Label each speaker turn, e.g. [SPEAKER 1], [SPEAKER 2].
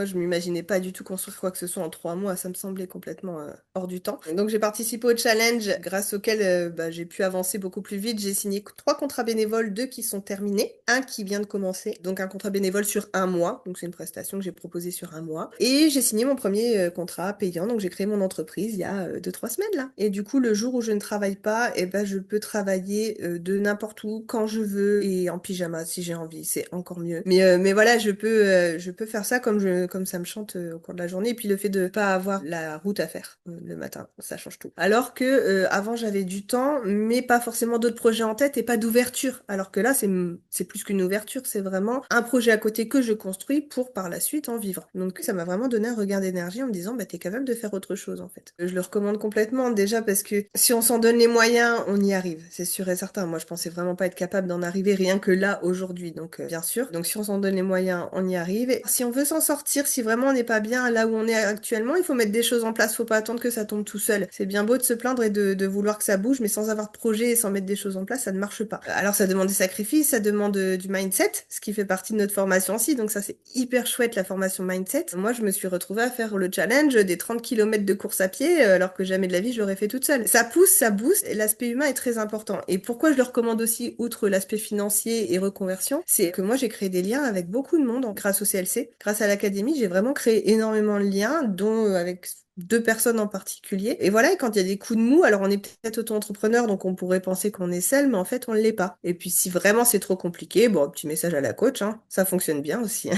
[SPEAKER 1] moi, je m'imaginais pas du tout construire quoi que ce soit en 3 mois. Ça me semblait complètement hors du temps. Donc, j'ai participé au challenge grâce auquel bah, j'ai pu avancer beaucoup plus vite. J'ai signé 3 contrats bénévoles, 2 qui sont terminés, un qui vient de commencer. Donc, un contrat bénévole sur un mois. Donc, c'est une prestation que j'ai proposée sur un mois. Et j'ai signé mon premier contrat payant. Donc, j'ai créé mon entreprise il y a 2, 3 semaines là. Et du coup, le jour où je ne travaille pas, eh ben, je peux travailler de n'importe où, quand je veux, et en pyjama si j'ai envie. C'est encore mieux. Mais voilà, je peux faire ça comme ça me chante au cours de la journée. Et puis le fait de pas avoir la route à faire le matin, ça change tout. Alors que avant j'avais du temps, mais pas forcément d'autres projets en tête et pas d'ouverture. Alors que là, c'est plus qu'une ouverture, c'est vraiment un projet à côté que je construis pour par la suite en vivre. Donc ça m'a vraiment donné un regain d'énergie en me disant bah t'es capable de faire autre chose en fait. Je le recommande complètement déjà parce que si on s'en donne les moyens, on y arrive, c'est sûr et certain. Moi je pensais vraiment pas être capable d'en arriver rien que là aujourd'hui. Donc bien sûr. Donc si on s'en donne les moyens, on y arrive. Et si on veut s'en sortir, si vraiment on n'est pas bien là où on est actuellement, il faut mettre des choses en place. Faut pas attendre que ça tombe tout seul. C'est bien beau de se plaindre et de vouloir que ça bouge, mais sans avoir de projet et sans mettre des choses en place, ça ne marche pas. Alors ça demande des sacrifices, ça demande du mindset, ce qui fait partie de notre formation aussi. Donc ça c'est hyper chouette la formation mindset. Moi je me suis retrouvée à faire le challenge des 30 kilomètres de course à pied alors que jamais de la vie je l'aurais fait toute seule. Ça pousse, ça booste et l'aspect humain est très important. Et pourquoi je le recommande aussi, outre l'aspect financier et reconversion, c'est que moi j'ai créé des liens avec beaucoup de monde grâce au CLC. Grâce à l'académie, j'ai vraiment créé énormément de liens, dont avec 2 personnes en particulier. Et voilà, et quand il y a des coups de mou, alors on est peut-être auto-entrepreneur, donc on pourrait penser qu'on est seul, mais en fait on l'est pas. Et puis si vraiment c'est trop compliqué, bon, petit message à la coach, hein, ça fonctionne bien aussi.